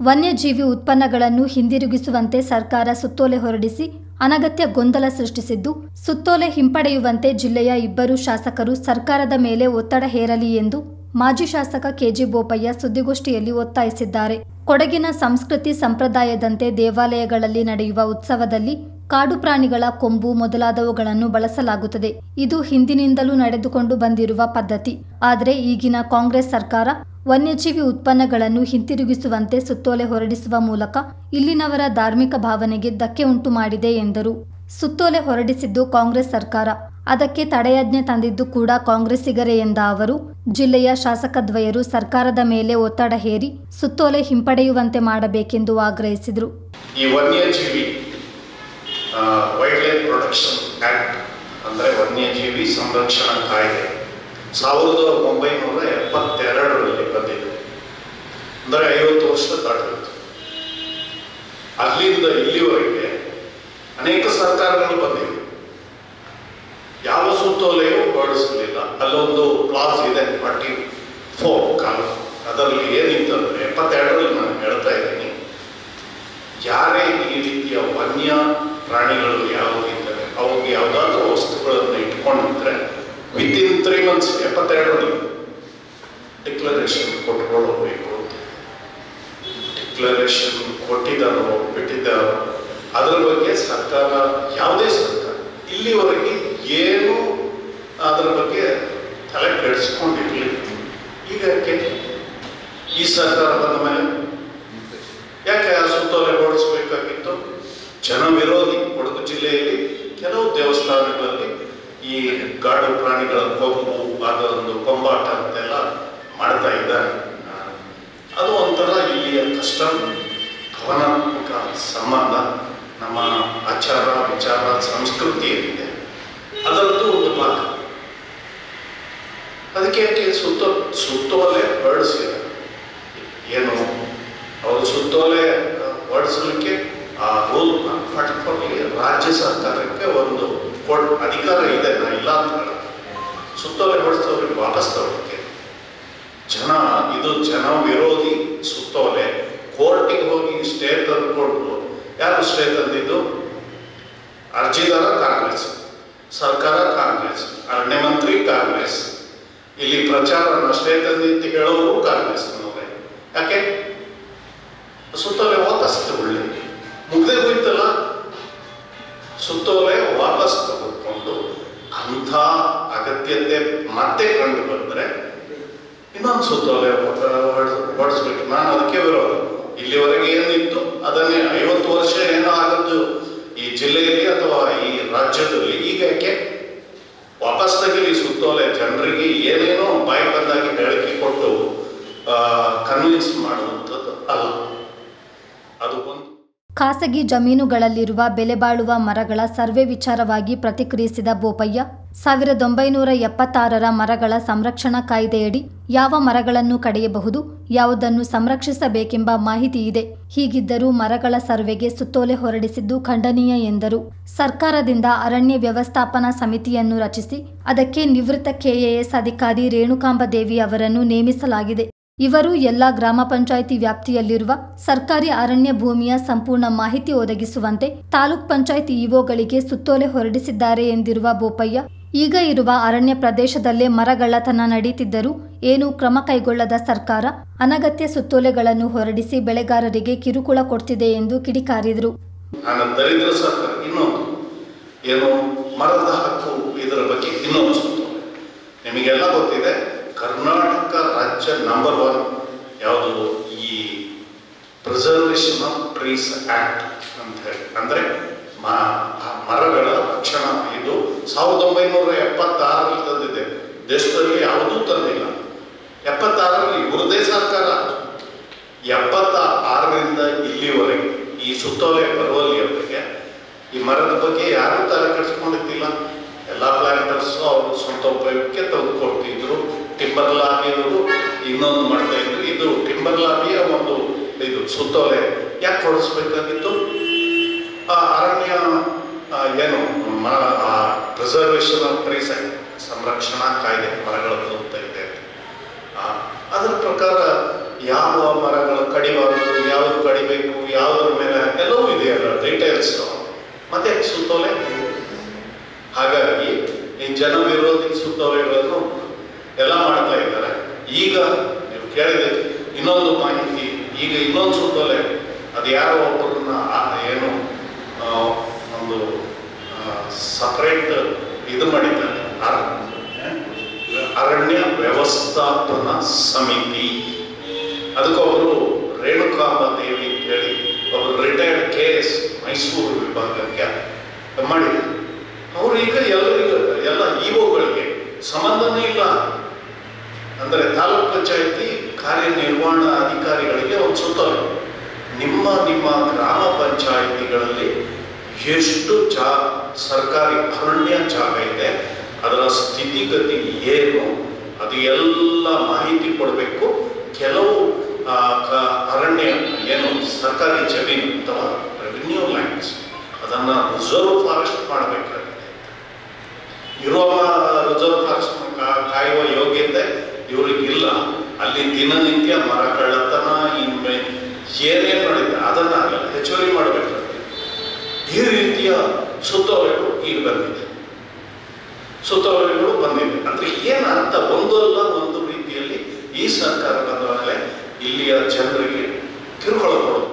ವನ್ಯಜೀವಿ ಉತ್ಪನ್ನಗಳನ್ನು ಹಿಂದಿರುಗಿಸುವಂತೆ ಸರ್ಕಾರ ಸುತ್ತೋಲೆ ಹೊರಡಿಸಿ ಅನಗತ್ಯ ಗೊಂದಲ ಸೃಷ್ಟಿಸಿದ್ದು, ಸುತ್ತೋಲೆ ಹಿಂಪಡೆಯುವಂತೆ ಜಿಲ್ಲೆಯ 2 ಶಾಸಕರು ಸರ್ಕಾರದ ಮೇಲೆ ಒತ್ತಡ ಹೇರಲಿ ಎಂದು ಮಾಜಿ ಶಾಸಕ ಕೆಜಿ ಬೋಪಯ್ಯ ಸುದ್ದಿಗೋಷ್ಠಿಯಲ್ಲಿ ಒತ್ತಾಯಿಸಿದ್ದಾರೆ. ಕೊಡಗಿನ ಸಂಸ್ಕೃತಿ ಸಂಪ್ರದಾಯದಂತೆ ದೇವಾಲಯಗಳಲ್ಲಿ ನಡೆಯುವ ಉತ್ಸವದಲ್ಲಿ ಕಾಡು ಪ್ರಾಣಿಗಳ ಕೊಂಬು ಮೊದಲಾದವುಗಳನ್ನು ಬಳಸಲಾಗುತ್ತದೆ. ಇದು ಹಿಂದಿನಿಂದಲೂ ನಡೆದುಕೊಂಡು ಬಂದಿರುವ ಪದ್ಧತಿ. ಆದರೆ ಈಗಿನ ಕಾಂಗ್ರೆಸ್ ಸರ್ಕಾರ ವನ್ಯಜೀವಿ ಉತ್ಪನ್ನಗಳನ್ನು ಹಿಂತಿರುಗಿಸುವಂತೆ ಸುತ್ತೋಲೆ ಹೊರಡಿಸುವ ಮೂಲಕ ಇಲ್ಲಿನವರ ಧಾರ್ಮಿಕ ಭಾವನೆಗೆ ಧಕ್ಕೆ ಉಂಟು ಮಾಡಿದೆ ಎಂದರು. ಸುತ್ತೋಲೆ ಹೊರಡಿಸಿದ್ದು ಕಾಂಗ್ರೆಸ್ ಸರ್ಕಾರ, ಅದಕ್ಕೆ ತಡೆಯಾಜ್ಞೆ ತಂದಿದ್ದು ಕೂಡ ಕಾಂಗ್ರೆಸ್ಸಿಗರೇ ಎಂದ ಅವರು, ಜಿಲ್ಲೆಯ ಶಾಸಕದ್ವಯರು ಸರ್ಕಾರದ ಮೇಲೆ ಒತ್ತಡ ಹೇರಿ ಸುತ್ತೋಲೆ ಹಿಂಪಡೆಯುವಂತೆ ಮಾಡಬೇಕೆಂದು ಆಗ್ರಹಿಸಿದರು. ಈ ವನ್ಯಜೀವಿ ವೈಲ್ಡ್ ಲೈಫ್ ಪ್ರೊಟೆಕ್ಷನ್ ಆಕ್ಟ್ ಅಂದರೆ ವನ್ಯಜೀವಿ ಸಂರಕ್ಷಣಾ ಕಾಯ್ದೆ 1972ರಲ್ಲಿ ಬಂದಿದೆ. ಅಂದರೆ 50 ವರ್ಷ ದಾಟಿತ್ತು. ಅಲ್ಲಿಂದ ಇಲ್ಲಿವರೆಗೆ ಅನೇಕ ಸರ್ಕಾರಗಳು ಬಂದಿವೆ. ಯಾವ ಸುತ್ತೋಲೆಯೂ ಹೊರಡಿಸಲಿಲ್ಲ. ಅಲ್ಲೊಂದು ಕ್ಲಾಸ್ ಇದೆ 44 ಕಾಲ. ಅದರಲ್ಲಿ ಏನಿತ್ತಂದ್ರೆ 72ರಲ್ಲಿ ನಾನು ಹೇಳ್ತಾ ಇದ್ದೀನಿ, ಯಾರೇ ಈ ರೀತಿಯ ವನ್ಯ ಪ್ರಾಣಿಗಳು ಯಾವುದಿದ್ದರೆ ಅವ್ರಿಗೆ ಯಾವುದಾದ್ರೂ ವಸ್ತುಗಳನ್ನು ಇಟ್ಕೊಂಡಿದ್ರೆ ವಿತಿನ್ 3 months 72ರಲ್ಲಿ ಡಿಕ್ಲರೇಷನ್ ಕೊಟ್ಕೊಳ್ಳಬೇಕು. ಡಿಕ್ಲರೇಷನ್ ಕೊಟ್ಟಿದ್ದಾರೋ ಬಿಟ್ಟಿದ್ದಾರೋ ಅದರ ಬಗ್ಗೆ ಸರ್ಕಾರ, ಯಾವುದೇ ಸರ್ಕಾರ ಇಲ್ಲಿವರೆಗೆ ಏನು ಅದರ ಬಗ್ಗೆ ತಲೆ ಕೆಡಿಸ್ಕೊಂಡಿರಲಿಲ್ಲ. ಈಗ ಈ ಸರ್ಕಾರ ಬಂದ ಮೇಲೆ ಯಾಕೆ ಆ ಸುತ್ತೋಲೆ ಹೊರಡಿಸಬೇಕಾಗಿತ್ತು? ಜನ ವಿರೋಧಿ ಕೊಡಗು ಜಿಲ್ಲೆಯಲ್ಲಿ ಕೆಲವು ದೇವಸ್ಥಾನಗಳಲ್ಲಿ ಈ ಕಾಡು ಪ್ರಾಣಿಗಳ ಕೊಂಬು, ಅದೊಂದು ಕೊಂಬಾಟ ಅಂತೆಲ್ಲ ಮಾಡ್ತಾ ಇದ್ದಾರೆ. ಅದು ಒಂಥರ ಇಲ್ಲಿಯ ಕಸ್ಟಮ್, ಭಾವನಾತ್ಮಕ ಸಂಬಂಧ, ನಮ್ಮ ಆಚಾರ ವಿಚಾರ ಸಂಸ್ಕೃತಿ ಏನಿದೆ ಅದರದ್ದು ಒಂದು ಭಾಗ. ಅದಕ್ಕೆ ಸುತ್ತೋಲೆ ಹೊರಡಿಸಿದ ಏನು ಅವರು ಸುತ್ತೋಲೆ ಹೊರಡಿಸಲಿಕ್ಕೆ ಆ ರೂಲ್ 44ರಲ್ಲಿ ರಾಜ್ಯ ಸರ್ಕಾರಕ್ಕೆ ಒಂದು ಅಧಿಕಾರ ಇದೆ. ನಾ ಇಲ್ಲ ಅಂತ ಹೇಳ, ಸುತ್ತೋಲೆ ಹೊರಡಿಸೋರಿಗೆ ವಾಪಸ್ ತಗೊಳ್ಳಕ್ಕೆ ಇದು ಜನ ವಿರೋಧಿ ಸುತ್ತೋಲೆ. ಕೋರ್ಟಿಗೆ ಹೋಗಿ ಸ್ಟೇ ತಂದುಕೊಂಡು, ಯಾರು ಸ್ಟೇ ತಂದಿದ್ದು? ಅರ್ಜಿದಾರ ಕಾಂಗ್ರೆಸ್, ಸರ್ಕಾರ ಕಾಂಗ್ರೆಸ್, ಅರಣ್ಯ ಮಂತ್ರಿ ಕಾಂಗ್ರೆಸ್, ಇಲ್ಲಿ ಪ್ರಚಾರನ ಸ್ಟೇ ತಂದಿದ್ದು ಹೇಳೋರು ಕಾಂಗ್ರೆಸ್. ಯಾಕೆ ಸುತ್ತೋಲೆ ವಾಪಸ್ ತಗೊಳ್ಳಿ? ಮುಗ್ದೇ ಹೋಯ್ತಲ್ಲ. ಸುತ್ತೋಲೆ ವಾಪಸ್ ತೆಗೆದುಕೊಂಡು ಅಂಥ ಅಗತ್ಯತೆ ಮತ್ತೆ ಕಂಡು ಬಂದರೆ ಇನ್ನೊಂದು ಸುತ್ತೋಲೆ ಹೊರಡಿಸ್ಬೇಕು. ನಾನು ಅದಕ್ಕೆ ವಿರೋಧ. ಇಲ್ಲಿವರೆಗೆ ಏನಿತ್ತು ಅದನ್ನೇ 50 ವರ್ಷ ಏನೋ ಆಗದ್ದು ಈ ಜಿಲ್ಲೆಯಲ್ಲಿ ಅಥವಾ ಈ ರಾಜ್ಯದಲ್ಲಿ, ಈಗ ಯಾಕೆ ವಾಪಸ್ ತೆಗೀಲಿ ಸುತ್ತೋಲೆ? ಜನರಿಗೆ ಏನೇನೋ ಬಾಯಿ ಬಂದಾಗಿ ಹೇಳಿಕೆ ಕೊಟ್ಟು ಕನ್ವಿನ್ಸ್ ಮಾಡುವಂಥದ್ದು ಅಲ್ಲ. ಅದು ಒಂದು ಖಾಸಗಿ ಜಮೀನುಗಳಲ್ಲಿರುವ ಬೆಲೆಬಾಳುವ ಮರಗಳ ಸರ್ವೆ ವಿಚಾರವಾಗಿ ಪ್ರತಿಕ್ರಿಯಿಸಿದ ಬೋಪಯ್ಯ, 1976ರ ಮರಗಳ ಸಂರಕ್ಷಣಾ ಕಾಯ್ದೆಯಡಿ ಯಾವ ಮರಗಳನ್ನು ಕಡಿಯಬಹುದು, ಯಾವುದನ್ನು ಸಂರಕ್ಷಿಸಬೇಕೆಂಬ ಮಾಹಿತಿ ಇದೆ. ಹೀಗಿದ್ದರೂ ಮರಗಳ ಸರ್ವೆಗೆ ಸುತ್ತೋಲೆ ಹೊರಡಿಸಿದ್ದು ಖಂಡನೀಯ ಎಂದರು. ಸರ್ಕಾರದಿಂದ ಅರಣ್ಯ ವ್ಯವಸ್ಥಾಪನಾ ಸಮಿತಿಯನ್ನು ರಚಿಸಿ ಅದಕ್ಕೆ ನಿವೃತ್ತ ಕೆಎಎಸ್ ಅಧಿಕಾರಿ ರೇಣುಕಾಂಬ ದೇವಿ ಅವರನ್ನು ನೇಮಿಸಲಾಗಿದೆ. ಇವರು ಎಲ್ಲ ಗ್ರಾಮ ಪಂಚಾಯಿತಿ ವ್ಯಾಪ್ತಿಯಲ್ಲಿರುವ ಸರ್ಕಾರಿ ಅರಣ್ಯ ಭೂಮಿಯ ಸಂಪೂರ್ಣ ಮಾಹಿತಿ ಒದಗಿಸುವಂತೆ ತಾಲೂಕ್ ಪಂಚಾಯಿತಿ ಇಒಗಳಿಗೆ ಸುತ್ತೋಲೆ ಹೊರಡಿಸಿದ್ದಾರೆ ಎಂದಿರುವ ಬೋಪಯ್ಯ, ಈಗ ಇರುವ ಅರಣ್ಯ ಪ್ರದೇಶದಲ್ಲೇ ಮರಗಳ್ಳತನ ನಡೀತಿದ್ದರೂ ಏನೂ ಕ್ರಮ ಕೈಗೊಳ್ಳದ ಸರ್ಕಾರ ಅನಗತ್ಯ ಸುತ್ತೋಲೆಗಳನ್ನು ಹೊರಡಿಸಿ ಬೆಳೆಗಾರರಿಗೆ ಕಿರುಕುಳ ಕೊಡ್ತಿದೆ ಎಂದು ಕಿಡಿಕಾರಿದರು. ಮರದ ಹಕ್ಕು ಇದರ ಬಗ್ಗೆ ಇನ್ನೊಂದು ಸುತ್ತೋಲೆ ನಿಮಗೆಲ್ಲ ಗೊತ್ತಿದೆ. ಕರ್ನಾಟಕ ರಾಜ್ಯ ನಂಬರ್ 1 ಯಾವುದು? ಈ ಪ್ರಿಸರ್ವೇಷನ್ ಆಫ್ ಟ್ರೀಸ್ ಆಕ್ಟ್ ಅಂತ ಹೇಳಿ, ಅಂದರೆ ಮರಗಳ ರಕ್ಷಣಾ. ಇದು 1976ರಲ್ಲಿ ತಂದಿದೆ. ದೇಶದಲ್ಲಿ ಯಾವುದೂ ತಂದಿಲ್ಲ. 76ರಲ್ಲಿ ಇವ್ರದೇ ಸರ್ಕಾರ. 76ರಿಂದ ಇಲ್ಲಿವರೆಗೆ ಈ ಸುತ್ತೋಲೆ ಬರುವಲ್ಲಿಯವರೆಗೆ ಈ ಮರದ ಬಗ್ಗೆ ಯಾರೂ ತಲೆ ಕೆಡಿಸ್ಕೊಂಡಿದ್ದಿಲ್ಲ. ಎಲ್ಲ ಪ್ಲಾಂಟರ್ಸ್ ಅವರು ಸ್ವಂತ ಉಪಯೋಗಕ್ಕೆ ತೆಗೆದುಕೊಡ್ತಿದ್ರು. ಟಿಂಬರ್ ಲಾಬಿಯವರು ಇನ್ನೊಂದು ಮಾಡ್ತಾ ಇದ್ರು. ಇದು ಟಿಂಬರ್ ಲಾಬಿಯ ಒಂದು ಇದು ಸುತ್ತೋಲೆ ಯಾಕೆ ಹೊರಡಿಸ್ಬೇಕಾಗಿತ್ತು? ಅರಣ್ಯ ಏನು ಪ್ರಿಸರ್ವೇಷನ್ ಆಫ್ ಟ್ರೀಸ್ ಆಕ್ಟ್, ಸಂರಕ್ಷಣಾ ಕಾಯ್ದೆ, ಮರಗಳದ್ದು ಅಂತ ಇದೆ. ಅದರ ಪ್ರಕಾರ ಯಾವ ಮರಗಳು ಕಡಿಬಾರದು, ಯಾವುದು ಇದೆಯಲ್ಲ ಡೀಟೇಲ್ಸ್, ಮತ್ತೆ ಸುತ್ತೋಲೆ. ಹಾಗಾಗಿ ಈ ಜನ ವಿರೋಧಿ ಸುತ್ತೋಲೆಗಳನ್ನು ಎಲ್ಲ ಮಾಡ್ತಾ ಇದ್ದಾರೆ. ಈಗ ನೀವು ಕೇಳಿದೆ ಇನ್ನೊಂದು ಮಾಹಿತಿ, ಈಗ ಇನ್ನೊಂದು ಸುತ್ತೋಲೆ, ಅದು ಯಾರೋ ಒಬ್ಬರನ್ನ ಏನು ಒಂದು ಸಪರೇಟ್ ಇದು ಮಾಡಿದ್ದಾರೆ, ಅರಣ್ಯ ವ್ಯವಸ್ಥಾಪನಾ ಸಮಿತಿ. ಅದಕ್ಕೊಬ್ಬರು ರೇಣುಕಾಂಬ ದೇವಿ ಅಂತ ಹೇಳಿ ಒಬ್ಬರು ರಿಟೈರ್ಡ್ KS ಮೈಸೂರು ವಿಭಾಗಕ್ಕೆ ಮಾಡಿದ್ದಾರೆ. ಅವರು ಈಗ ಎಲ್ಲರಿಗೂ ಎಲ್ಲ ಇಒಗಳಿಗೆ ಸಂಬಂಧನೇ ಇಲ್ಲ. ಅಂದರೆ ತಾಲೂಕ್ ಪಂಚಾಯತಿ ಕಾರ್ಯನಿರ್ವಹಣಾ ಅಧಿಕಾರಿಗಳಿಗೆ ಒಂದು ಸುತ್ತೋಲೆ, ನಿಮ್ಮ ಗ್ರಾಮ ಪಂಚಾಯಿತಿಗಳಲ್ಲಿ ಎಷ್ಟು ಸರ್ಕಾರಿ ಅರಣ್ಯ ಜಾಗ ಇದೆ, ಅದರ ಸ್ಥಿತಿಗತಿ ಏನು, ಅದು ಎಲ್ಲ ಮಾಹಿತಿ ಕೊಡಬೇಕು. ಕೆಲವು ಅರಣ್ಯ ಏನು ಸರ್ಕಾರಿ ಜಮೀನು ಅಥವಾ ರೆವಿನ್ಯೂ ಲ್ಯಾಂಡ್ಸ್ ಅದನ್ನು ರಿಸರ್ವ್ ಫಾರೆಸ್ಟ್ ಮಾಡಬೇಕಾಗಿದೆ. ಇರುವ ರಿಸರ್ವ್ ಫಾರೆಸ್ಟ್ ಕಾಯುವ ಯೋಗ್ಯತೆ ಇವರಿಗಿಲ್ಲ. ಅಲ್ಲಿ ದಿನನಿತ್ಯ ಮರ ಕಳ್ಳತನ ಏನೇನು ಮಾಡಿದೆ ಅದನ್ನ ಹೆಚ್ಚುವರಿ ಮಾಡಬೇಕಾಗುತ್ತೆ. ಈ ರೀತಿಯ ಸುತ್ತೋಲೆಗಳು ಈಗ ಬಂದಿದೆ, ಸುತ್ತೋಲೆಗಳು ಬಂದಿದೆ. ಅಂದ್ರೆ ಏನಂತ ಒಂದಲ್ಲ ಒಂದು ರೀತಿಯಲ್ಲಿ ಈ ಸರ್ಕಾರ ಬಂದ ಮೇಲೆ ಇಲ್ಲಿಯ ಜನರಿಗೆ ತಿರುಕೊಳ್ಳಬಹುದು.